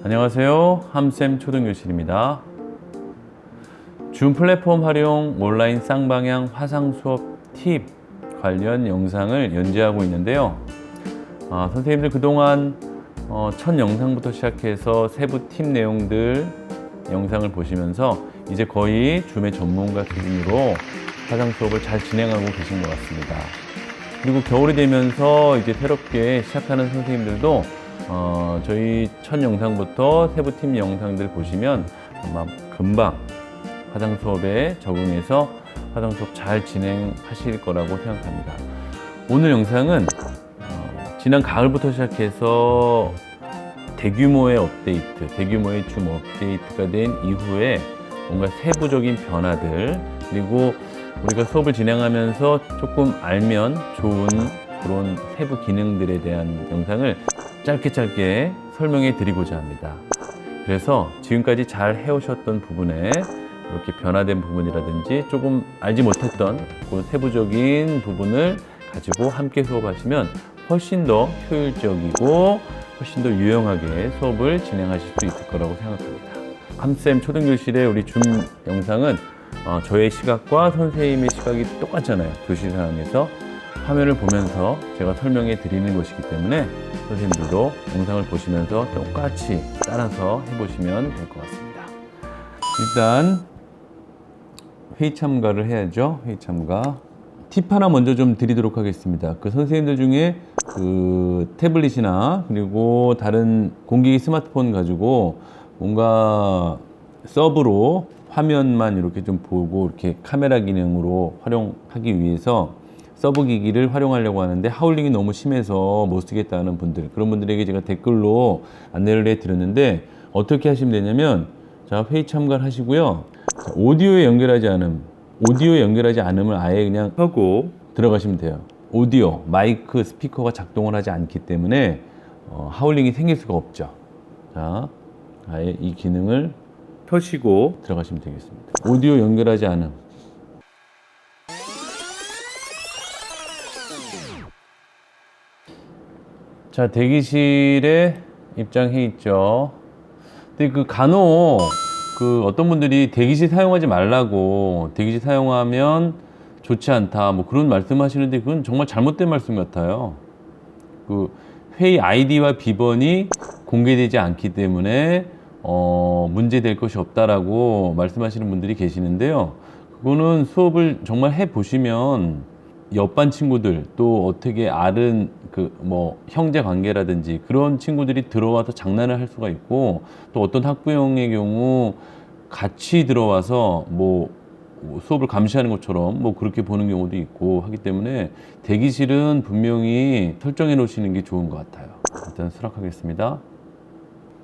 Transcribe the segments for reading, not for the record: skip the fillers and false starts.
안녕하세요. 함쌤 초등교실입니다. 줌 플랫폼 활용 온라인 쌍방향 화상 수업 팁 관련 영상을 연재하고 있는데요. 선생님들 그동안 첫 영상부터 시작해서 세부 팁 내용들 영상을 보시면서 이제 거의 줌의 전문가 수준으로 화상 수업을 잘 진행하고 계신 것 같습니다. 그리고 겨울이 되면서 이제 새롭게 시작하는 선생님들도 저희 첫 영상부터 세부 팁 영상들 보시면 아마 금방 화상 수업에 적응해서 화상 수업 잘 진행하실 거라고 생각합니다. 오늘 영상은 지난 가을부터 시작해서 대규모의 업데이트, 대규모의 줌 업데이트가 된 이후에 뭔가 세부적인 변화들, 그리고 우리가 수업을 진행하면서 조금 알면 좋은 그런 세부 기능들에 대한 영상을 짧게 설명해 드리고자 합니다. 그래서 지금까지 잘 해오셨던 부분에 이렇게 변화된 부분이라든지 조금 알지 못했던 그런 세부적인 부분을 가지고 함께 수업하시면 훨씬 더 효율적이고 훨씬 더 유용하게 수업을 진행하실 수 있을 거라고 생각합니다. 함쌤 초등교실의 우리 줌 영상은 저의 시각과 선생님의 시각이 똑같잖아요. 교실 상황에서 화면을 보면서 제가 설명해 드리는 것이기 때문에 선생님들도 영상을 보시면서 똑같이 따라서 해보시면 될 것 같습니다. 일단 회의 참가를 해야죠. 회의 참가. 팁 하나 먼저 좀 드리도록 하겠습니다. 그 선생님들 중에 그 태블릿이나 그리고 다른 공기 스마트폰 가지고 뭔가 서브로 화면만 이렇게 좀 보고 이렇게 카메라 기능으로 활용하기 위해서 서브 기기를 활용하려고 하는데 하울링이 너무 심해서 못 쓰겠다는 분들, 그런 분들에게 제가 댓글로 안내를 해 드렸는데 어떻게 하시면 되냐면, 자, 회의 참가를 하시고요. 자, 오디오에 연결하지 않음을 아예 그냥 하고 들어가시면 돼요. 오디오, 마이크, 스피커가 작동을 하지 않기 때문에 하울링이 생길 수가 없죠. 자, 아예 이 기능을 켜시고 들어가시면 되겠습니다. 오디오 연결하지 않음. 자, 대기실에 입장해 있죠. 근데 그 간혹 어떤 분들이 대기실 사용하지 말라고, 대기실 사용하면 좋지 않다, 뭐 그런 말씀하시는데 그건 정말 잘못된 말씀 같아요. 그 회의 아이디와 비번이 공개되지 않기 때문에 문제될 것이 없다라고 말씀하시는 분들이 계시는데요. 그거는 수업을 정말 해 보시면 옆반 친구들, 또 어떻게 아는 형제 관계라든지 그런 친구들이 들어와서 장난을 할 수가 있고, 또 어떤 학부형의 경우 같이 들어와서 수업을 감시하는 것처럼 그렇게 보는 경우도 있고 하기 때문에 대기실은 분명히 설정해 놓으시는 게 좋은 것 같아요. 일단 수락하겠습니다.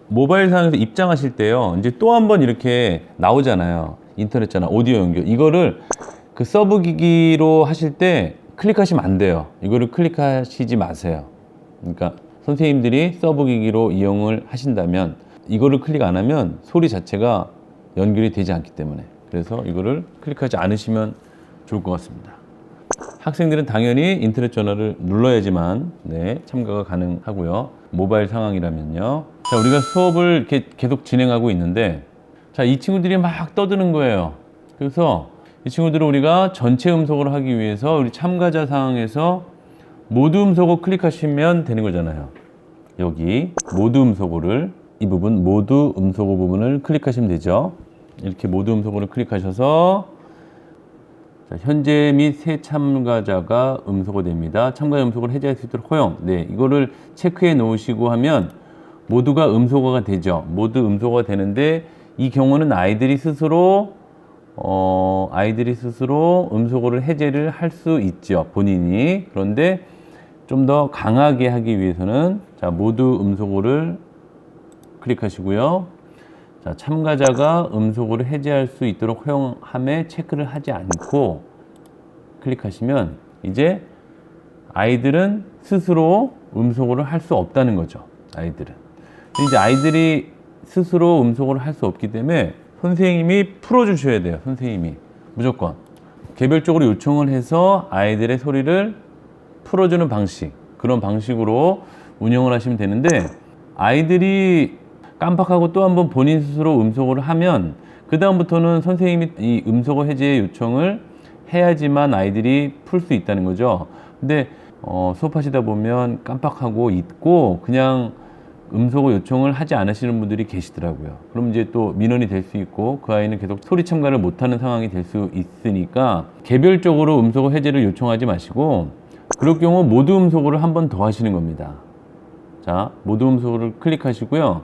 모바일 상에서 입장하실 때요, 이제 또 한 번 이렇게 나오잖아요. 인터넷 전화, 오디오 연결. 이거를 그 서브 기기로 하실 때 클릭하시면 안 돼요. 이거를 클릭하시지 마세요. 그러니까 선생님들이 서브 기기로 이용을 하신다면 이거를 클릭 안 하면 소리 자체가 연결이 되지 않기 때문에, 그래서 이거를 클릭하지 않으시면 좋을 것 같습니다. 학생들은 당연히 인터넷 전화를 눌러야지만 참가가 가능하고요. 모바일 상황이라면요. 자, 우리가 수업을 이렇게 계속 진행하고 있는데, 자, 이 친구들이 막 떠드는 거예요. 그래서 이 친구들을 우리가 전체 음소거를 하기 위해서 우리 참가자 상황에서 모두 음소거 클릭하시면 되는 거잖아요. 여기 모두 음소거를, 이 부분 모두 음소거 부분을 클릭하시면 되죠. 이렇게 모두 음소거를 클릭하셔서, 자, 현재 및 새 참가자가 음소거됩니다. 참가자 음소거를 해제할 수 있도록 허용. 이거를 체크해 놓으시고 하면 모두가 음소거가 되죠. 모두 음소거가 되는데, 이 경우는 아이들이 스스로 음소거를 해제를 할 수 있죠, 본인이. 그런데 좀 더 강하게 하기 위해서는, 자, 모두 음소거를 클릭하시고요. 자, 참가자가 음소거를 해제할 수 있도록 허용함에 체크를 하지 않고 클릭하시면 이제 아이들은 스스로 음소거를 할 수 없다는 거죠. 이제 아이들이 스스로 음소거를 할 수 없기 때문에 선생님이 풀어주셔야 돼요. 선생님이 무조건 개별적으로 요청을 해서 아이들의 소리를 풀어주는 방식, 그런 방식으로 운영을 하시면 되는데, 아이들이 깜빡하고 또 한번 본인 스스로 음소거를 하면 그 다음부터는 선생님이 이 음소거 해제 요청을 해야지만 아이들이 풀 수 있다는 거죠. 근데 수업하시다 보면 깜빡하고 잊고 그냥 음소거 요청을 하지 않으시는 분들이 계시더라고요. 그럼 이제 또 민원이 될 수 있고 그 아이는 계속 소리 참가를 못하는 상황이 될 수 있으니까 개별적으로 음소거 해제를 요청하지 마시고 그럴 경우 모두 음소거를 한 번 더 하시는 겁니다. 자, 모두 음소거를 클릭하시고요.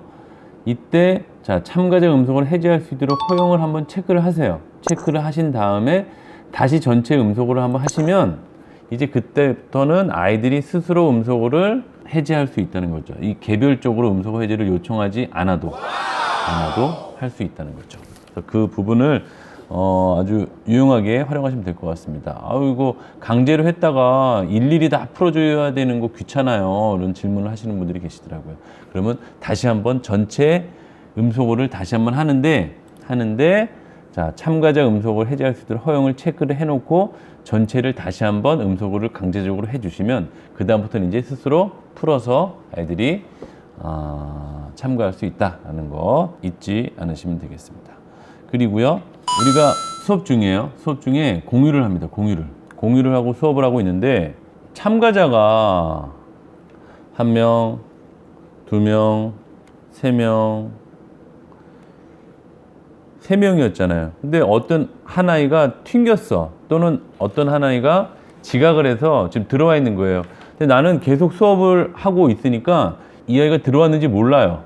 이때 자, 참가자 음소거를 해제할 수 있도록 허용을 한번 체크를 하세요. 체크를 하신 다음에 다시 전체 음소거를 한번 하시면 이제 그때부터는 아이들이 스스로 음소거를 해제할 수 있다는 거죠. 이 개별적으로 음소거 해제를 요청하지 않아도 할 수 있다는 거죠. 그래서 그 부분을 아주 유용하게 활용하시면 될 것 같습니다. 아유, 이거 강제로 했다가 일일이 다 풀어줘야 되는 거 귀찮아요. 이런 질문을 하시는 분들이 계시더라고요. 그러면 다시 한번 전체 음소거를 다시 한번 하는데 자, 참가자 음소거를 해제할 수 있도록 허용을 체크를 해놓고 전체를 다시 한번 음소거를 강제적으로 해주시면 그 다음부터는 이제 스스로 풀어서 아이들이 참가할 수 있다라는 거 잊지 않으시면 되겠습니다. 그리고요, 우리가 수업 중에 공유를 합니다. 공유를 하고 수업을 하고 있는데 참가자가 1명, 2명, 3명, 3명이었잖아요. 근데 어떤 한 아이가 튕겼어. 또는 어떤 한 아이가 지각을 해서 지금 들어와 있는 거예요. 근데 나는 계속 수업을 하고 있으니까 이 아이가 들어왔는지 몰라요.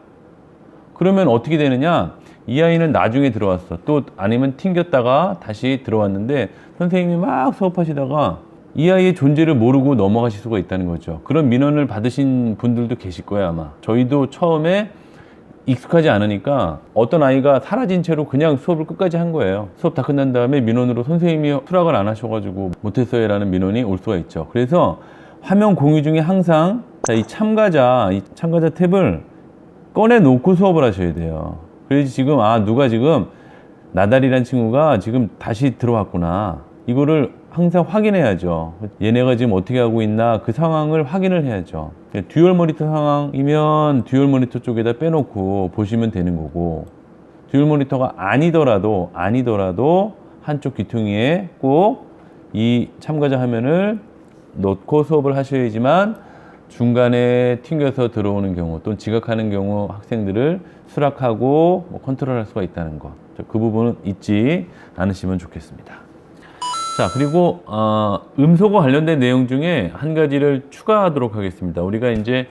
그러면 어떻게 되느냐? 이 아이는 나중에 들어왔어. 또 아니면 튕겼다가 다시 들어왔는데 선생님이 막 수업하시다가 이 아이의 존재를 모르고 넘어가실 수가 있다는 거죠. 그런 민원을 받으신 분들도 계실 거예요, 아마. 저희도 처음에 익숙하지 않으니까 어떤 아이가 사라진 채로 그냥 수업을 끝까지 한 거예요. 수업 다 끝난 다음에 민원으로 선생님이 수락을 안 하셔가지고 못했어요 라는 민원이 올 수가 있죠. 그래서 화면 공유 중에 항상 이 참가자 탭을 꺼내 놓고 수업을 하셔야 돼요. 그래서 지금 누가 지금 나달이란 친구가 지금 다시 들어왔구나. 이거를 항상 확인해야죠. 얘네가 지금 어떻게 하고 있나 그 상황을 확인을 해야죠. 듀얼 모니터 상황이면 듀얼 모니터 쪽에다 빼놓고 보시면 되는 거고, 듀얼 모니터가 아니더라도 한쪽 귀퉁이에 꼭 이 참가자 화면을 놓고 수업을 하셔야지만 중간에 튕겨서 들어오는 경우 또는 지각하는 경우 학생들을 수락하고 컨트롤할 수가 있다는 거. 그 부분은 잊지 않으시면 좋겠습니다. 자, 그리고 음소거 관련된 내용 중에 한 가지를 추가하도록 하겠습니다. 우리가 이제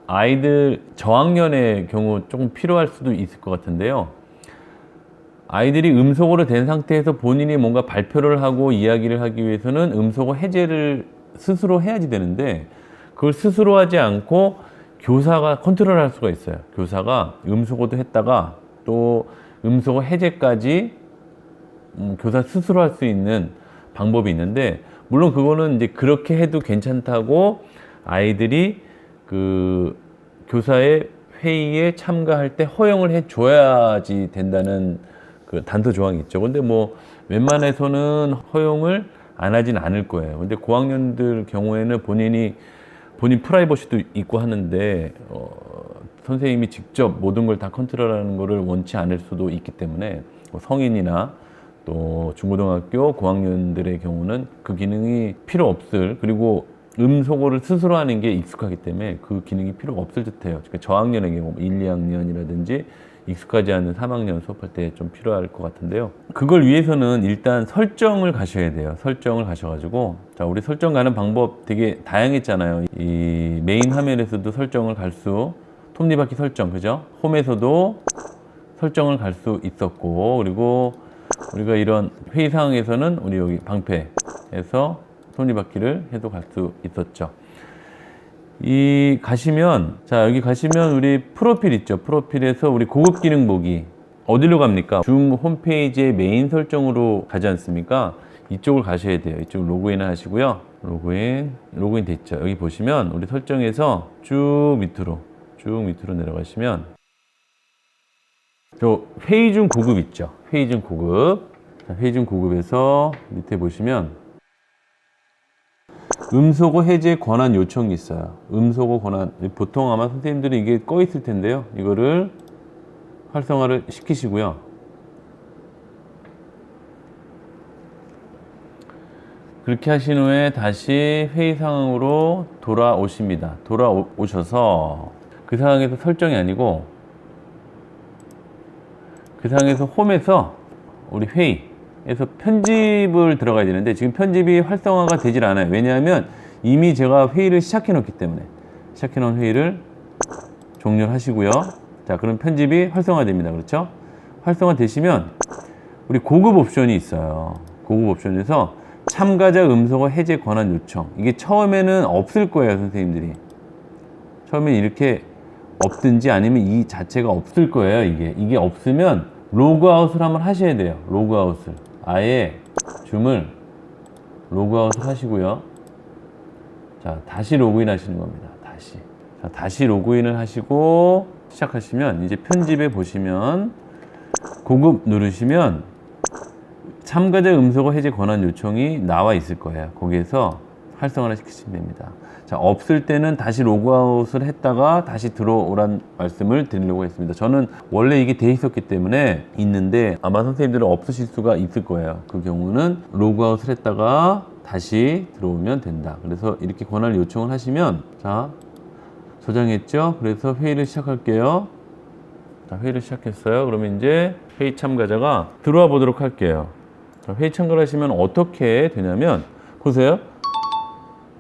아이들 저학년의 경우 조금 필요할 수도 있을 것 같은데요. 아이들이 음소거로 된 상태에서 본인이 뭔가 발표를 하고 이야기를 하기 위해서는 음소거 해제를 스스로 해야지 되는데 그걸 스스로 하지 않고 교사가 컨트롤할 수가 있어요. 교사가 음소거도 했다가 또 음소거 해제까지 교사 스스로 할 수 있는 방법이 있는데, 물론 그거는 이제 그렇게 해도 괜찮다고 아이들이 그 교사의 회의에 참가할 때 허용을 해 줘야지 된다는 그 단서 조항이 있죠. 근데 뭐 웬만해서는 허용을 안 하진 않을 거예요. 근데 고학년들 경우에는 본인 프라이버시도 있고 하는데 선생님이 직접 모든 걸 다 컨트롤하는 거를 원치 않을 수도 있기 때문에 성인이나 또 중고등학교 고학년들의 경우는 그 기능이 필요 없을, 그리고 음소거를 스스로 하는 게 익숙하기 때문에 그 기능이 필요가 없을 듯해요. 그러니까 저학년의 경우 1, 2학년이라든지 익숙하지 않은 3학년 수업할 때 좀 필요할 것 같은데요. 그걸 위해서는 일단 설정을 가셔야 돼요. 설정을 가셔가지고, 자, 우리 설정 가는 방법 되게 다양했잖아요. 이 메인 화면에서도 설정을 톱니바퀴 설정, 그죠? 홈에서도 설정을 갈 수 있었고, 그리고 우리가 이런 회의 상황에서는 우리 여기 방패에서 톱니바퀴를 해도 갈 수 있었죠. 여기 가시면 우리 프로필 있죠. 프로필에서 우리 고급 기능 보기 어디로 갑니까? 줌 홈페이지의 메인 설정으로 가지 않습니까? 이쪽을 가셔야 돼요. 이쪽 로그인 하시고요. 로그인 됐죠. 여기 보시면 우리 설정에서 쭉 밑으로 내려가시면 저 회의 중 고급 있죠. 회의 중 고급. 회의 중 고급에서 밑에 보시면 음소거 해제 권한 요청이 있어요. 음소거 권한, 보통 아마 선생님들이 이게 꺼 있을 텐데요. 이거를 활성화를 시키시고요. 그렇게 하신 후에 다시 회의 상황으로 돌아오십니다. 돌아오셔서 그 상황에서 설정이 아니고 그 상황에서 홈에서 우리 회의에서 편집을 들어가야 되는데 지금 편집이 활성화가 되질 않아요. 왜냐하면 이미 제가 회의를 시작해 놓기 때문에 시작해 놓은 회의를 종료를 하시고요. 자, 그럼 편집이 활성화됩니다. 그렇죠? 활성화 되시면 우리 고급 옵션이 있어요. 고급 옵션에서 참가자 음소거 해제 권한 요청. 이게 처음에는 없을 거예요, 선생님들이. 처음엔 이렇게 없든지 아니면 이 자체가 없을 거예요, 이게 없으면 로그아웃을 한번 하셔야 돼요. 로그아웃을. 아예 줌을 로그아웃을 하시고요. 자, 다시 로그인 하시는 겁니다. 다시. 자, 다시 로그인을 하시고 시작하시면 이제 편집에 보시면 고급 누르시면 참가자 음소거 해제 권한 요청이 나와 있을 거예요. 거기에서 활성화를 시키시면 됩니다. 자, 없을 때는 다시 로그아웃을 했다가 다시 들어오란 말씀을 드리려고 했습니다. 저는 원래 이게 돼 있었기 때문에 있는데 아마 선생님들은 없으실 수가 있을 거예요. 그 경우는 로그아웃을 했다가 다시 들어오면 된다. 그래서 이렇게 권한을 요청을 하시면 자, 저장했죠? 그래서 회의를 시작할게요. 자, 회의를 시작했어요. 그러면 이제 회의 참가자가 들어와 보도록 할게요. 자, 회의 참가를 하시면 어떻게 되냐면 보세요.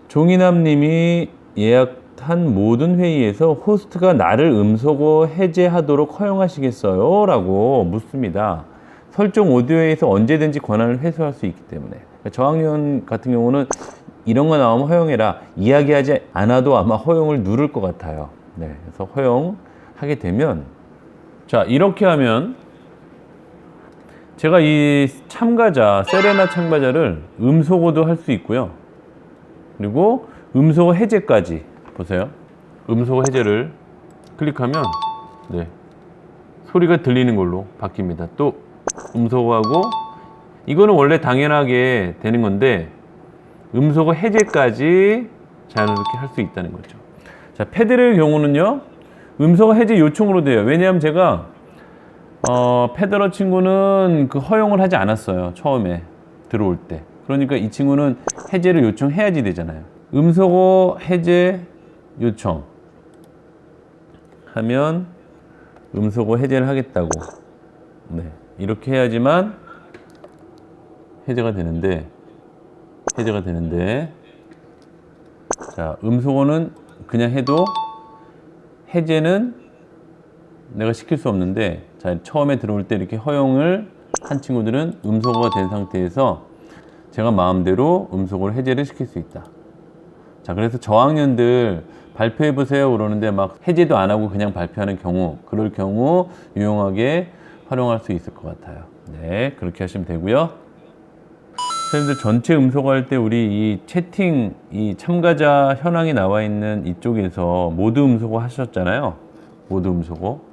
종이남 님이 예약한 모든 회의에서 호스트가 나를 음소거 해제하도록 허용하시겠어요? 라고 묻습니다. 설정 오디오에서 언제든지 권한을 회수할 수 있기 때문에. 그러니까 저학년 같은 경우는 이런 거 나오면 허용해라. 이야기하지 않아도 아마 허용을 누를 것 같아요. 네, 그래서 허용하게 되면 자, 이렇게 하면 제가 이 참가자, 세레나 참가자를 음소거도 할 수 있고요. 그리고 음소거 해제까지 보세요. 음소거 해제를 클릭하면 네, 소리가 들리는 걸로 바뀝니다. 또 음소거하고 이거는 원래 당연하게 되는 건데 음소거 해제까지 자연스럽게 할 수 있다는 거죠. 자, 패드의 경우는요. 음소거 해제 요청으로 돼요. 왜냐하면 제가 패드러 친구는 그 허용을 하지 않았어요. 처음에 들어올 때. 그러니까 이 친구는 해제를 요청해야지 되잖아요. 음소거 해제 요청 하면 음소거 해제를 하겠다고. 네, 이렇게 해야지만 해제가 되는데 자, 음소거는 그냥 해도 해제는 내가 시킬 수 없는데 자, 처음에 들어올 때 이렇게 허용을 한 친구들은 음소거가 된 상태에서 제가 마음대로 음소거를 해제를 시킬 수 있다. 자, 그래서 저학년들 발표해 보세요 그러는데 막 해제도 안 하고 그냥 발표하는 경우, 그럴 경우 유용하게 활용할 수 있을 것 같아요. 네, 그렇게 하시면 되고요. 선생님들 전체 음소거할 때 우리 이 채팅, 이 참가자 현황이 나와 있는 이쪽에서 모두 음소거 하셨잖아요. 모두 음소거.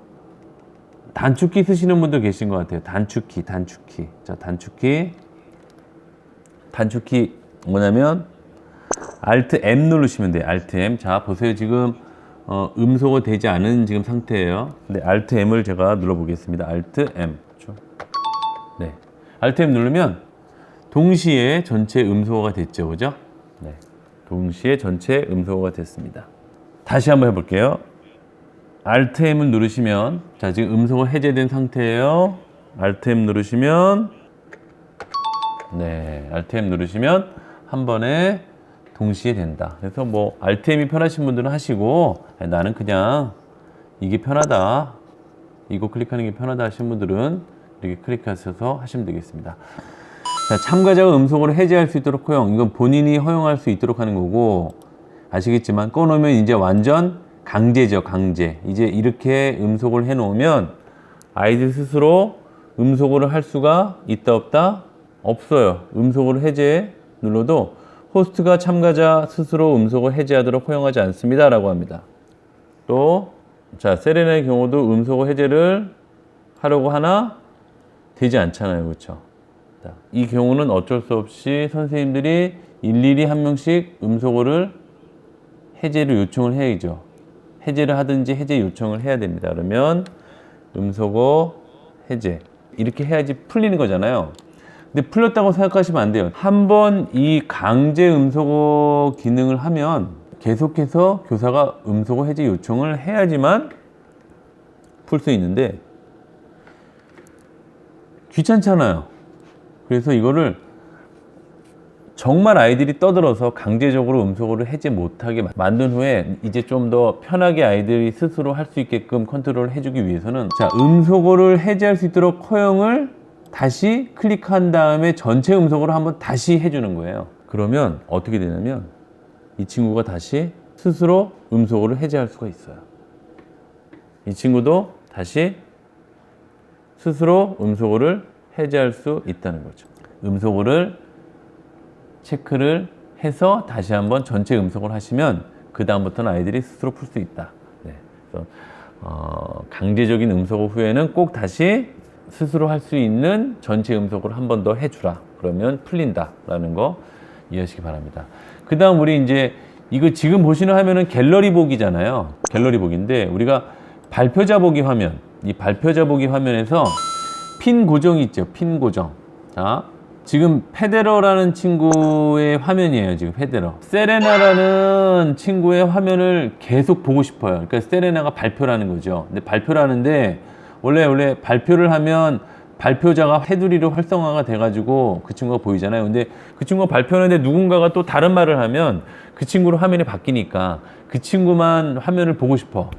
단축키 쓰시는 분도 계신 것 같아요. 단축키. 자, 단축키 뭐냐면 Alt M 누르시면 돼요. Alt M. 자, 보세요. 지금 음소거 되지 않은 지금 상태예요. 근데 Alt M을 제가 눌러 보겠습니다. Alt M. 그렇죠? 네. Alt M 누르면 동시에 전체 음소거가 됐죠. 그죠? 네. 동시에 전체 음소거가 됐습니다. 다시 한번 해 볼게요. Alt M을 누르시면 자, 지금 음소거 해제된 상태예요. Alt M 누르시면 네, Alt M 누르시면 한 번에 동시에 된다. 그래서 뭐 Alt M이 편하신 분들은 하시고 나는 그냥 이게 편하다. 이거 클릭하는 게 편하다 하신 분들은 이렇게 클릭하셔서 하시면 되겠습니다. 자, 참가자가 음소거를 해제할 수 있도록 허용. 이건 본인이 허용할 수 있도록 하는 거고 아시겠지만 꺼놓으면 이제 완전 강제죠. 강제. 이제 이렇게 음소거를 해놓으면 아이들 스스로 음소거를 할 수가 있다 없다? 없어요. 음소거를 해제 눌러도 호스트가 참가자 스스로 음소거 해제하도록 허용하지 않습니다. 라고 합니다. 또, 자, 세레나의 경우도 음소거 해제를 하려고 하나 되지 않잖아요. 그렇죠? 이 경우는 어쩔 수 없이 선생님들이 일일이 한 명씩 음소거를 해제를 요청을 해야죠. 해제를 하든지 해제 요청을 해야 됩니다. 그러면 음소거 해제 이렇게 해야지 풀리는 거잖아요. 근데 풀렸다고 생각하시면 안 돼요. 한번 이 강제 음소거 기능을 하면 계속해서 교사가 음소거 해제 요청을 해야지만 풀 수 있는데 귀찮잖아요. 그래서 이거를 정말 아이들이 떠들어서 강제적으로 음소거를 해제 못하게 만든 후에 이제 좀 더 편하게 아이들이 스스로 할 수 있게끔 컨트롤을 해주기 위해서는 자, 음소거를 해제할 수 있도록 허용을 다시 클릭한 다음에 전체 음소거를 한번 다시 해주는 거예요. 그러면 어떻게 되냐면 이 친구가 다시 스스로 음소거를 해제할 수가 있어요. 이 친구도 다시 스스로 음소거를 해제할 수 있다는 거죠. 음소거를 체크를 해서 다시 한번 전체 음소거를 하시면 그 다음부터는 아이들이 스스로 풀 수 있다. 네. 그래서 강제적인 음소거 후에는 꼭 다시 스스로 할 수 있는 전체 음소거를 한 번 더 해주라. 그러면 풀린다라는 거 이해하시기 바랍니다. 그 다음 우리 이제 이거 지금 보시는 화면은 갤러리 보기잖아요. 갤러리 보기인데 우리가 발표자 보기 화면, 이 발표자 보기 화면에서 핀 고정이 있죠. 핀 고정. 자, 지금 페데러라는 친구의 화면이에요. 지금 페데러. 세레나라는 친구의 화면을 계속 보고 싶어요. 그러니까 세레나가 발표라는 거죠. 근데 발표를 하는데 원래 발표를 하면 발표자가 테두리로 활성화가 돼가지고 그 친구가 보이잖아요. 근데 그 친구가 발표하는데 누군가가 또 다른 말을 하면 그 친구로 화면이 바뀌니까 그 친구만 화면을 보고 싶어.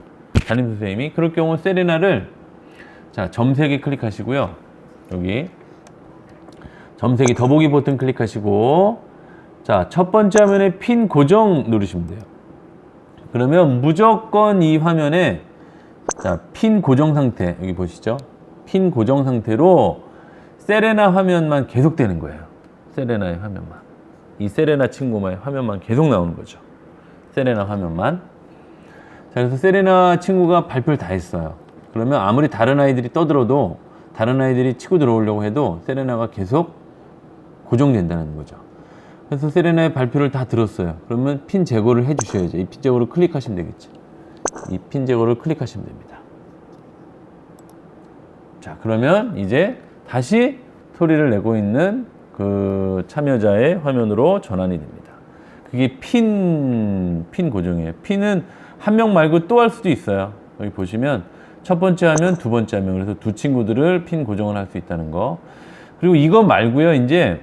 담임 선생님이. 그럴 경우 세레나를 자, 점 3개 클릭하시고요. 여기 점 3개 더보기 버튼 클릭하시고 자, 첫 번째 화면에 핀 고정 누르시면 돼요. 그러면 무조건 이 화면에 자, 핀 고정 상태 여기 보시죠. 핀 고정 상태로 세레나 화면만 계속 되는 거예요. 세레나의 화면만. 이 세레나 친구만의 화면만 계속 나오는 거죠. 세레나 화면만. 자, 그래서 세레나 친구가 발표를 다 했어요. 그러면 아무리 다른 아이들이 떠들어도 다른 아이들이 치고 들어오려고 해도 세레나가 계속 고정된다는 거죠. 그래서 세레나의 발표를 다 들었어요. 그러면 핀 제거를 해 주셔야죠. 이 핀 제거를 클릭하시면 되겠죠. 이 핀 제거를 클릭하시면 됩니다. 자, 그러면 이제 다시 소리를 내고 있는 그 참여자의 화면으로 전환이 됩니다. 그게 핀 고정이에요. 핀은 한 명 말고 또 할 수도 있어요. 여기 보시면 첫 번째 화면, 두 번째 화면. 그래서 두 친구들을 핀 고정을 할 수 있다는 거. 그리고 이거 말고요. 이제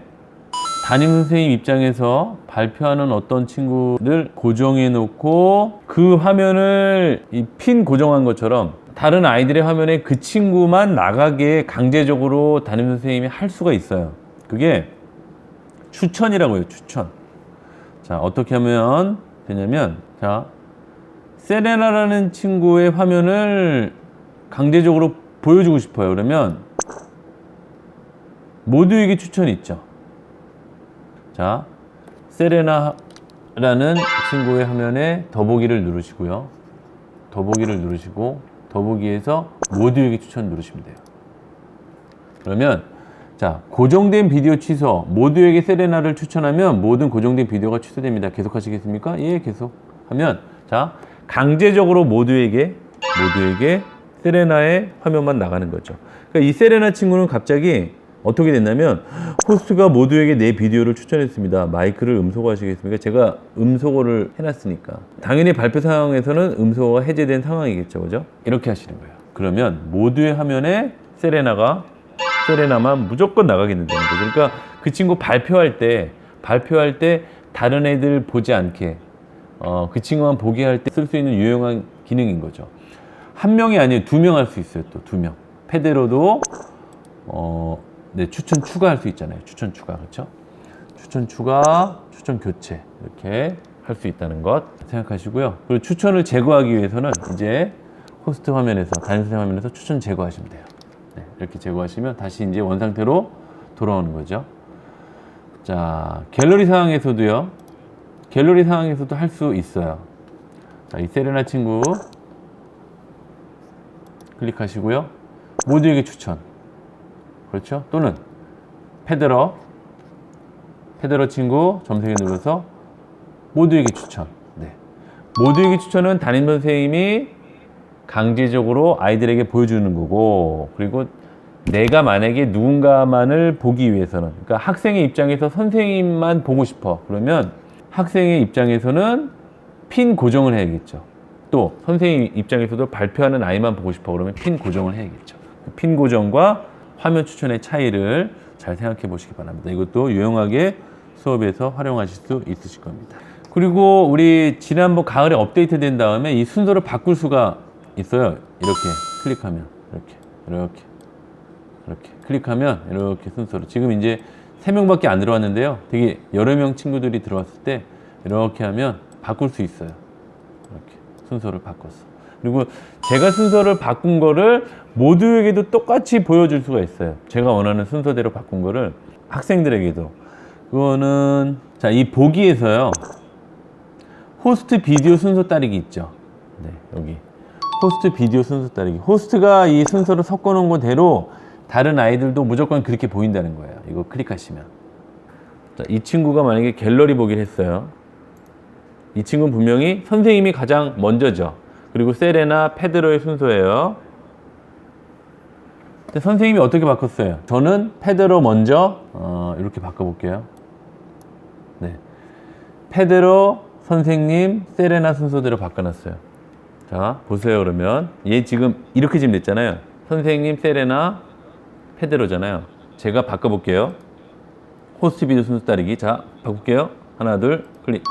담임 선생님 입장에서 발표하는 어떤 친구를 고정해 놓고 그 화면을 이 핀 고정한 것처럼 다른 아이들의 화면에 그 친구만 나가게 강제적으로 담임 선생님이 할 수가 있어요. 그게 추천이라고 해요. 추천. 자, 어떻게 하면 되냐면 자, 세레나라는 친구의 화면을 강제적으로 보여주고 싶어요. 그러면 모두에게 추천이 있죠. 자, 세레나라는 친구의 화면에 더보기를 누르시고요. 더보기를 누르시고 더보기에서 모두에게 추천 누르시면 돼요. 그러면 자, 고정된 비디오 취소. 모두에게 세레나를 추천하면 모든 고정된 비디오가 취소됩니다. 계속 하시겠습니까? 예, 계속 하면 자, 강제적으로 모두에게 세레나의 화면만 나가는 거죠. 그러니까 이 세레나 친구는 갑자기 어떻게 됐냐면 호스트가 모두에게 내 비디오를 추천했습니다. 마이크를 음소거하시겠습니까? 제가 음소거를 해놨으니까. 당연히 발표 상황에서는 음소거가 해제된 상황이겠죠. 그죠? 이렇게 하시는 거예요. 그러면 모두의 화면에 세레나만 무조건 나가게 된다는 거죠. 그러니까 그 친구 발표할 때 다른 애들 보지 않게 그 친구만 보게 할 때 쓸 수 있는 유용한 기능인 거죠. 한 명이 아니에요. 2명 할 수 있어요. 또 2명. 페데로도 네, 추천 추가할 수 있잖아요. 추천 추가, 그렇죠? 추천 추가, 추천 교체 이렇게 할 수 있다는 것 생각하시고요. 그리고 추천을 제거하기 위해서는 이제 호스트 화면에서 담임 선생님 화면에서 추천 제거하시면 돼요. 네, 이렇게 제거하시면 다시 이제 원 상태로 돌아오는 거죠. 자, 갤러리 상황에서도 할 수 있어요. 자, 이 세레나 친구 클릭하시고요. 모두에게 추천. 그렇죠? 또는 페데러 페더러 친구 점색을 눌러서 모두에게 추천. 네. 모두에게 추천은 담임 선생님이 강제적으로 아이들에게 보여주는 거고, 그리고 내가 만약에 누군가만을 보기 위해서는, 그러니까 학생의 입장에서 선생님만 보고 싶어 그러면 학생의 입장에서는 핀 고정을 해야겠죠. 또 선생님 입장에서도 발표하는 아이만 보고 싶어 그러면 핀 고정을 해야겠죠. 핀 고정과 화면 추천의 차이를 잘 생각해 보시기 바랍니다. 이것도 유용하게 수업에서 활용하실 수 있으실 겁니다. 그리고 우리 지난번 가을에 업데이트 된 다음에 이 순서를 바꿀 수가 있어요. 이렇게 클릭하면 이렇게 클릭하면 이렇게 순서로, 지금 이제 3명밖에 안 들어왔는데요. 되게 여러 명 친구들이 들어왔을 때 이렇게 하면 바꿀 수 있어요. 이렇게 순서를 바꿨어. 그리고 제가 순서를 바꾼 거를 모두에게도 똑같이 보여줄 수가 있어요. 제가 원하는 순서대로 바꾼 거를 학생들에게도. 그거는 자, 이 보기에서요, 호스트 비디오 순서 따르기 있죠. 네, 여기 호스트 비디오 순서 따르기. 호스트가 이 순서를 섞어 놓은 거대로 다른 아이들도 무조건 그렇게 보인다는 거예요. 이거 클릭하시면. 자, 이 친구가 만약에 갤러리 보기를 했어요. 이 친구는 분명히 선생님이 가장 먼저죠. 그리고 세레나, 페드로의 순서예요. 근데 선생님이 어떻게 바꿨어요? 저는 페드로 먼저 이렇게 바꿔볼게요. 네, 페드로, 선생님, 세레나 순서대로 바꿔놨어요. 자, 보세요. 그러면 얘 지금 이렇게 지금 됐잖아요. 선생님, 세레나, 페드로잖아요. 제가 바꿔볼게요. 호스트 비디오 순서 따르기. 자, 바꿀게요. 하나, 둘, 클릭.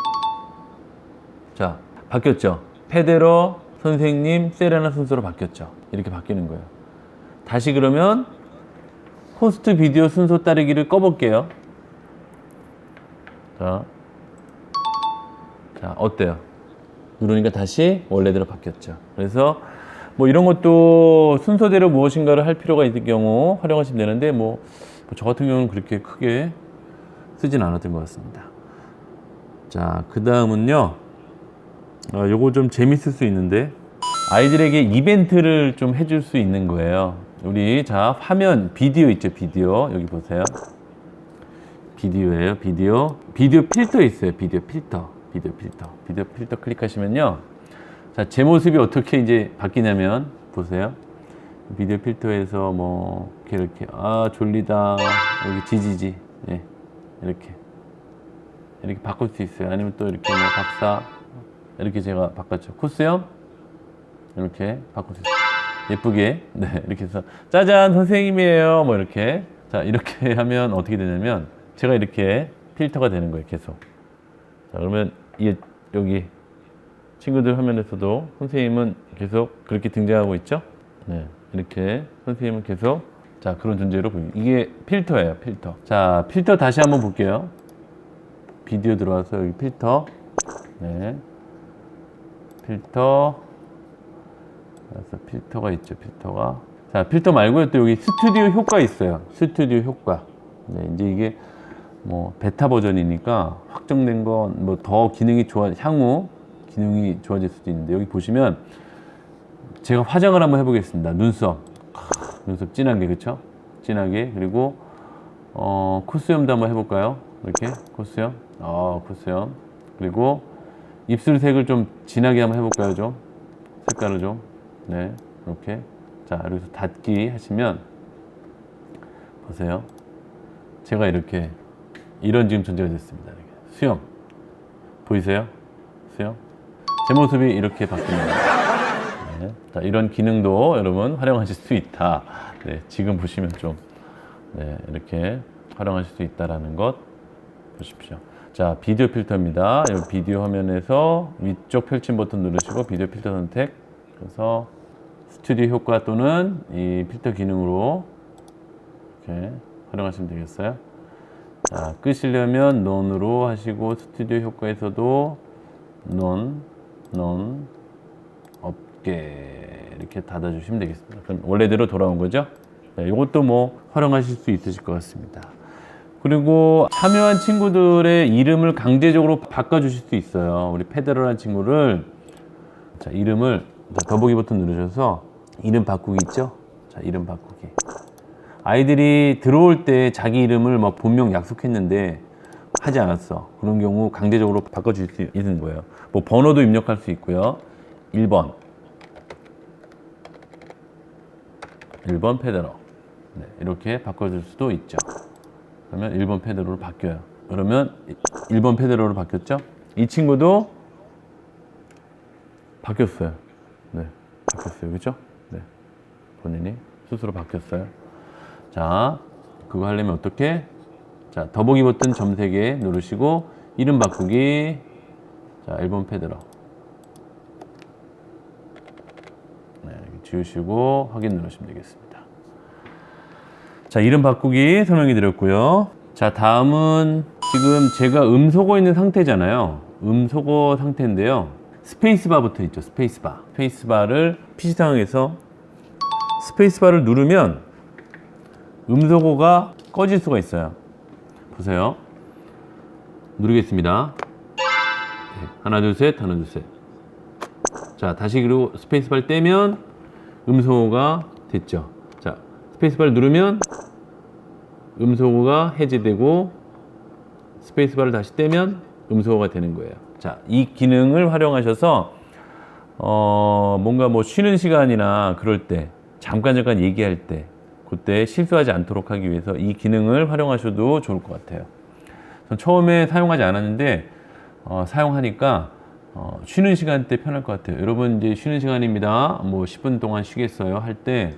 자, 바뀌었죠. 페드로, 선생님, 세레나 순서로 바뀌었죠. 이렇게 바뀌는 거예요. 다시 그러면 호스트 비디오 순서 따르기를 꺼볼게요. 자, 어때요? 누르니까 다시 원래대로 바뀌었죠. 그래서 뭐 이런 것도 순서대로 무엇인가를 할 필요가 있을 경우 활용하시면 되는데, 뭐 저 같은 경우는 그렇게 크게 쓰진 않았던 것 같습니다. 자, 그 다음은요, 요거 좀 재밌을 수 있는데, 아이들에게 이벤트를 좀 해줄 수 있는 거예요. 우리 자, 화면 비디오 있죠. 비디오 여기 보세요. 비디오예요. 비디오 필터 있어요. 비디오 필터 클릭하시면요, 자, 제 모습이 어떻게 이제 바뀌냐면 보세요. 비디오 필터에서 뭐 이렇게 졸리다, 여기 지지지, 예, 이렇게 바꿀 수 있어요. 아니면 또 이렇게 뭐 박사, 이렇게 제가 바꿨죠. 코스염 이렇게 바꿀 수 있어요. 예쁘게. 네, 이렇게 해서 짜잔 선생님이에요, 뭐 이렇게. 자, 이렇게 하면 어떻게 되냐면 제가 이렇게 필터가 되는 거예요. 계속. 자, 그러면 이게 여기 친구들 화면에서도 선생님은 계속 그렇게 등장하고 있죠. 네, 이렇게 선생님은 계속, 자, 그런 존재로 보입니다. 이게 필터예요. 필터. 자, 필터 다시 한번 볼게요. 비디오 들어와서 여기 필터. 네, 필터. 그래서 필터가 있죠. 필터가. 자, 필터 말고요, 또 여기 스튜디오 효과 있어요. 스튜디오 효과. 네, 이제 이게 뭐 베타 버전이니까 확정된 건 뭐 더 기능이 향후 기능이 좋아질 수도 있는데, 여기 보시면 제가 화장을 한번 해보겠습니다. 눈썹 진하게, 그쵸? 진하게. 그리고 콧수염도 한번 해볼까요? 이렇게 콧수염, 콧수염. 그리고 입술색을 좀 진하게 한번 해볼까요? 좀 색깔을 좀. 네, 이렇게. 자, 여기서 닫기 하시면 보세요. 제가 이렇게 이런 지금 존재가 됐습니다. 이렇게. 수염 보이세요? 수염. 제 모습이 이렇게 바뀝니다. 네. 자, 이런 기능도 여러분 활용하실 수 있다. 네, 지금 보시면 좀, 네, 이렇게 활용하실 수 있다라는 것 보십시오. 자, 비디오 필터입니다. 여기 비디오 화면에서 위쪽 펼침 버튼 누르시고 비디오 필터 선택. 그래서 스튜디오 효과 또는 이 필터 기능으로 이렇게 활용하시면 되겠어요. 자, 끄시려면 none으로 하시고, 스튜디오 효과에서도 none 없게 이렇게 닫아주시면 되겠습니다. 그럼 원래대로 돌아온 거죠. 네, 이것도 뭐 활용하실 수 있으실 것 같습니다. 그리고 참여한 친구들의 이름을 강제적으로 바꿔주실 수 있어요. 우리 페드로라는 친구를, 자, 이름을, 자, 더보기 버튼 누르셔서 이름 바꾸기 있죠? 자, 이름 바꾸기. 아이들이 들어올 때 자기 이름을 막 본명 약속했는데 하지 않았어. 그런 경우 강제적으로 바꿔줄 수 있는 거예요. 뭐 번호도 입력할 수 있고요. 1번 페드로. 네, 이렇게 바꿔줄 수도 있죠. 그러면 1번 페드로로 바뀌어요. 그러면 1번 페드로로 바뀌었죠? 이 친구도 바뀌었어요. 네, 바뀌었어요. 그죠? 네, 본인이 스스로 바뀌었어요. 자, 그거 하려면 어떻게? 자, 더보기 버튼 점 3개 누르시고 이름 바꾸기. 자, 1번 페드로. 네, 지우시고 확인 누르시면 되겠습니다. 자, 이름 바꾸기 설명해 드렸고요. 자, 다음은 지금 제가 음소거 있는 상태잖아요. 음소거 상태인데요. 스페이스바부터 있죠. 스페이스바를 PC 상황에서 스페이스바를 누르면 음소거가 꺼질 수가 있어요. 보세요. 누르겠습니다. 네, 하나 둘 셋. 자, 다시 그리고 스페이스바를 떼면 음소거가 됐죠. 자, 스페이스바를 누르면 음소거가 해제되고 스페이스바를 다시 떼면 음소거가 되는 거예요. 자, 이 기능을 활용하셔서 뭔가 뭐 쉬는 시간이나 그럴 때 잠깐 얘기할 때 그때 실수하지 않도록 하기 위해서 이 기능을 활용하셔도 좋을 것 같아요. 전 처음에 사용하지 않았는데 사용하니까 쉬는 시간 때 편할 것 같아요. 여러분 이제 쉬는 시간입니다. 뭐 10분 동안 쉬겠어요 할 때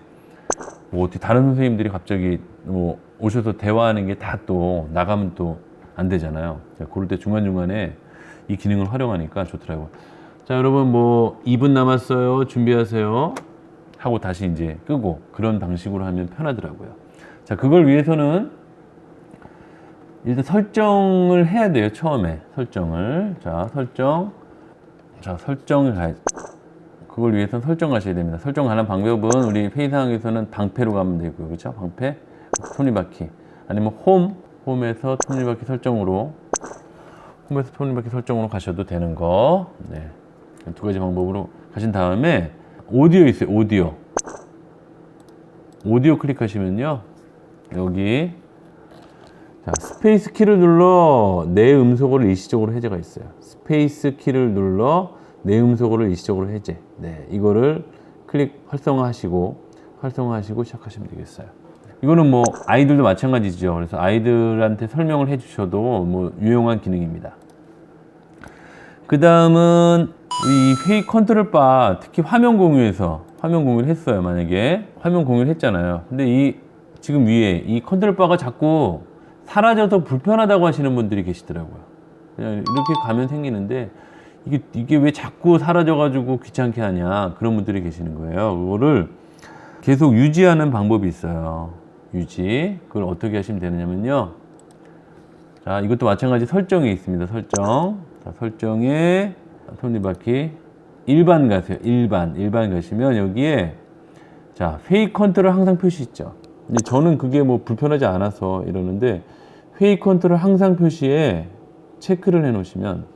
뭐 어떻게 다른 선생님들이 갑자기 뭐 오셔서 대화하는 게 다 또 나가면 또 안 되잖아요. 그럴 때 중간중간에 이 기능을 활용하니까 좋더라고요. 자, 여러분 뭐 2분 남았어요. 준비하세요. 하고 다시 이제 끄고 그런 방식으로 하면 편하더라고요. 자, 그걸 위해서는 일단 설정을 해야 돼요. 처음에 설정을. 자, 설정을 가야지. 그걸 위해서는 설정 가셔야 됩니다. 설정 가는 방법은 우리 페이상에서는 방패로 가면 되고요. 그렇죠? 방패, 톱니바퀴. 아니면 홈에서 톱니바퀴 설정으로 가셔도 되는 거. 네. 두 가지 방법으로 가신 다음에 오디오 있어요. 오디오 클릭하시면요. 여기 자, 스페이스 키를 눌러 내 음소거를 일시적으로 해제가 있어요. 스페이스 키를 눌러 내 음소거를 일시적으로 해제. 네, 이거를 활성화하시고 시작하시면 되겠어요. 이거는 뭐 아이들도 마찬가지죠. 그래서 아이들한테 설명을 해주셔도 뭐 유용한 기능입니다. 그 다음은 이 회의 컨트롤 바, 특히 화면 공유를 했어요. 만약에 화면 공유를 했잖아요. 근데 지금 위에 이 컨트롤 바가 자꾸 사라져서 불편하다고 하시는 분들이 계시더라고요. 그냥 이렇게 가면 생기는데 이게 왜 자꾸 사라져가지고 귀찮게 하냐, 그런 분들이 계시는 거예요. 그거를 계속 유지하는 방법이 있어요. 그걸 어떻게 하시면 되느냐면요. 자, 이것도 마찬가지 설정에 있습니다. 설정. 자, 설정에 톱니바퀴 일반 가세요. 일반 가시면 여기에 자, 회의 컨트롤 항상 표시 있죠. 근데 저는 그게 뭐 불편하지 않아서 이러는데 회의 컨트롤 항상 표시에 체크를 해 놓으시면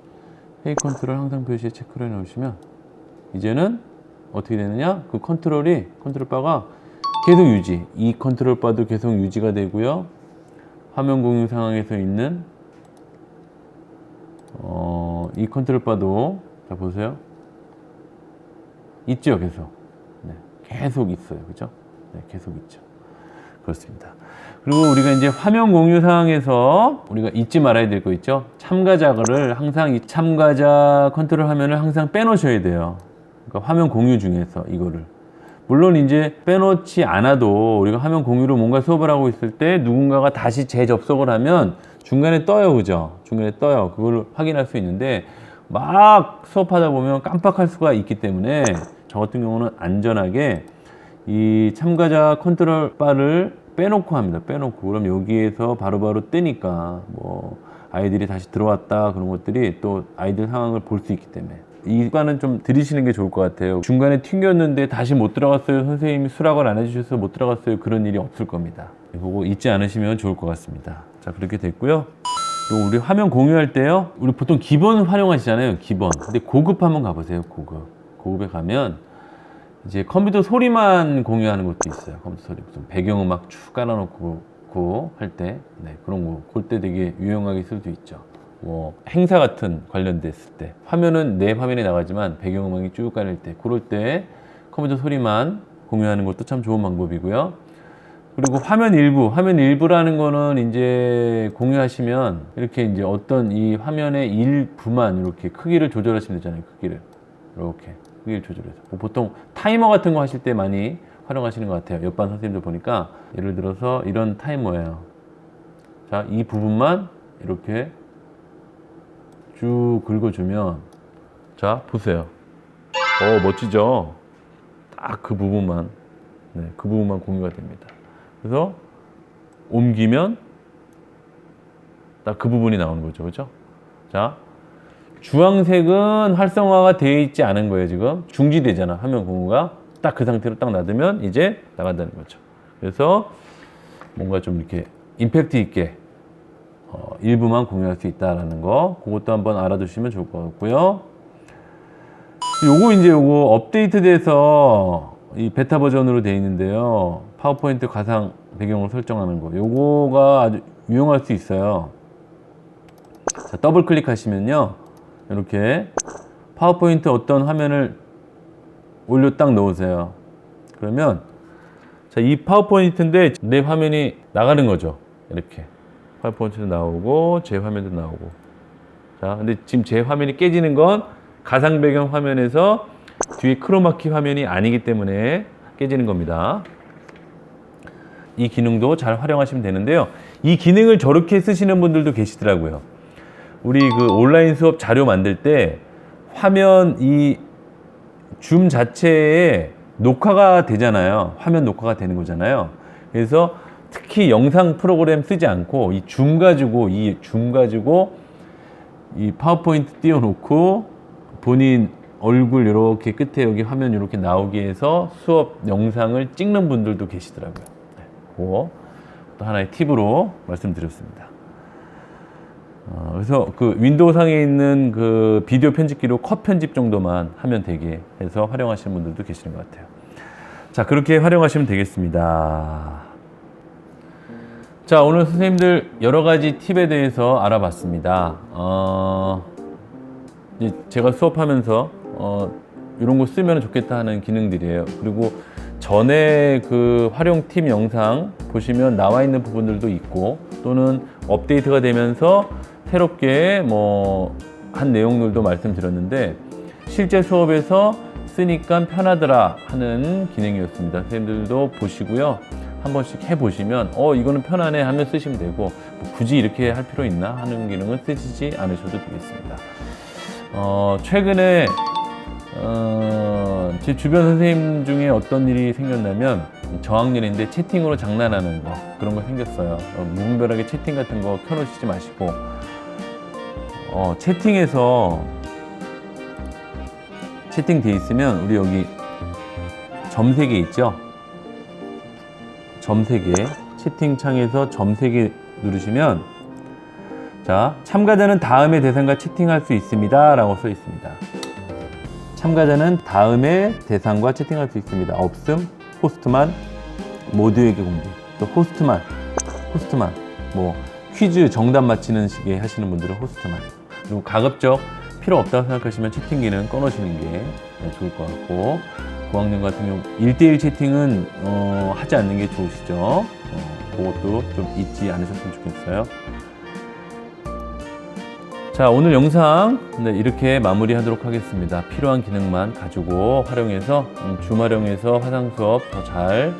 이제는 어떻게 되느냐? 그 컨트롤 바가 계속 유지. 이 컨트롤 바도 계속 유지가 되고요. 화면 공유 상황에서 있는 이 컨트롤 바도 자, 보세요. 있죠, 계속. 네, 계속 있어요. 그죠? 네, 계속 있죠. 그렇습니다. 그리고 우리가 이제 화면 공유 상황에서 우리가 잊지 말아야 될 거 있죠? 참가자를 항상 이 참가자 컨트롤 화면을 항상 빼놓으셔야 돼요. 그러니까 화면 공유 중에서 이거를. 물론 이제 빼놓지 않아도 우리가 화면 공유로 뭔가 수업을 하고 있을 때 누군가가 다시 재접속을 하면 중간에 떠요. 그죠? 중간에 떠요. 그걸 확인할 수 있는데 막 수업하다 보면 깜빡할 수가 있기 때문에 저 같은 경우는 안전하게 이 참가자 컨트롤 바를 빼놓고 합니다. 그럼 여기에서 바로바로 뜨니까 뭐 아이들이 다시 들어왔다 그런 것들이 또 아이들 상황을 볼 수 있기 때문에 이 바는 좀 들이시는 게 좋을 것 같아요. 중간에 튕겼는데 다시 못 들어갔어요. 선생님이 수락을 안 해주셔서 못 들어갔어요. 그런 일이 없을 겁니다. 그거 잊지 않으시면 좋을 것 같습니다. 자, 그렇게 됐고요. 또 우리 화면 공유할 때요. 우리 보통 기본 활용하시잖아요. 기본. 근데 고급 한번 가보세요. 고급에 가면 이제 컴퓨터 소리만 공유하는 것도 있어요. 컴퓨터 소리 무슨 배경음악 쭉 깔아놓고 넣고 할 때, 네, 그런 거, 그때 되게 유용하게 쓸 수 있죠. 뭐 행사 같은 관련됐을 때 화면은 내 화면에 나가지만 배경음악이 쭉 깔릴 때, 그럴 때 컴퓨터 소리만 공유하는 것도 참 좋은 방법이고요. 그리고 화면 일부라는 거는 이제 공유하시면 이렇게 이제 어떤 이 화면의 일부만 이렇게 크기를 조절하시면 되잖아요. 크기를 이렇게 크기를 조절해서 뭐 보통 타이머 같은 거 하실 때 많이 활용하시는 것 같아요. 옆반 선생님들 보니까 예를 들어서 이런 타이머예요. 자, 이 부분만 이렇게 쭉 긁어주면, 자 보세요. 멋지죠? 딱 그 부분만, 네, 그 부분만 공유가 됩니다. 그래서 옮기면 딱 그 부분이 나오는 거죠, 그렇죠? 자, 주황색은 활성화가 되어 있지 않은 거예요. 지금 중지되잖아, 화면 공유가. 딱 그 상태로 딱 놔두면 이제 나간다는 거죠. 그래서 뭔가 좀 이렇게 임팩트 있게 일부만 공유할 수 있다라는 거, 그것도 한번 알아두시면 좋을 것 같고요. 요거 업데이트돼서 이 베타 버전으로 되어 있는데요. 파워포인트 가상 배경을 설정하는 거, 요거가 아주 유용할 수 있어요. 자, 더블 클릭하시면요, 이렇게 파워포인트 어떤 화면을 올려 딱 넣으세요. 그러면 자, 이 파워포인트인데 내 화면이 나가는 거죠. 이렇게 파워포인트도 나오고 제 화면도 나오고. 자, 근데 지금 제 화면이 깨지는 건 가상 배경 화면에서 뒤에 크로마키 화면이 아니기 때문에 깨지는 겁니다. 이 기능도 잘 활용하시면 되는데요. 이 기능을 저렇게 쓰시는 분들도 계시더라고요. 우리 그 온라인 수업 자료 만들 때 화면 이 줌 자체에 녹화가 되잖아요. 화면 녹화가 되는 거잖아요. 그래서 특히 영상 프로그램 쓰지 않고 이 줌 가지고 이 파워포인트 띄워놓고 본인 얼굴 이렇게 끝에 여기 화면 이렇게 나오게 해서 수업 영상을 찍는 분들도 계시더라고요. 네, 그거 또 하나의 팁으로 말씀드렸습니다. 그래서 그 윈도우 상에 있는 그 비디오 편집기로 컷 편집 정도만 하면 되게 해서 활용하시는 분들도 계시는 것 같아요. 자, 그렇게 활용하시면 되겠습니다. 자, 오늘 선생님들 여러 가지 팁에 대해서 알아봤습니다. 이제 제가 수업하면서 이런 거 쓰면 좋겠다 하는 기능들이에요. 그리고 전에 그 활용 팁 영상 보시면 나와 있는 부분들도 있고, 또는 업데이트가 되면서 새롭게 뭐 한 내용들도 말씀드렸는데, 실제 수업에서 쓰니까 편하더라 하는 기능이었습니다. 선생님들도 보시고요, 한 번씩 해보시면 이거는 편하네 하면 쓰시면 되고, 뭐 굳이 이렇게 할 필요 있나 하는 기능은 쓰시지 않으셔도 되겠습니다. 최근에 제 주변 선생님 중에 어떤 일이 생겼냐면, 저학년인데 채팅으로 장난하는 거, 그런 거 생겼어요. 무분별하게 채팅 같은 거 켜놓으시지 마시고, 채팅에서 채팅 돼 있으면 우리 여기 점 3개 있죠? 점 3개, 채팅창에서 점 3개 누르시면, 자, 참가자는 다음의 대상과 채팅할 수 있습니다 라고 써 있습니다. 참가자는 다음의 대상과 채팅할 수 있습니다. 없음, 호스트만, 모두에게 공개. 또 호스트만, 뭐 퀴즈 정답 맞히는 식의 하시는 분들은 호스트만. 그리고 가급적 필요 없다고 생각하시면 채팅 기능 꺼놓으시는 게 좋을 것 같고, 고학년 같은 경우 1대1 채팅은 하지 않는 게 좋으시죠. 그것도 좀 잊지 않으셨으면 좋겠어요. 자, 오늘 영상 이렇게 마무리하도록 하겠습니다. 필요한 기능만 가지고 활용해서 줌 활용해서 화상 수업 더 잘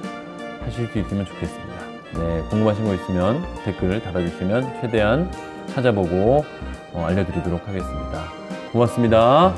하실 수 있으면 좋겠습니다. 네, 궁금하신 거 있으면 댓글 달아주시면 최대한 찾아보고 알려드리도록 하겠습니다. 고맙습니다.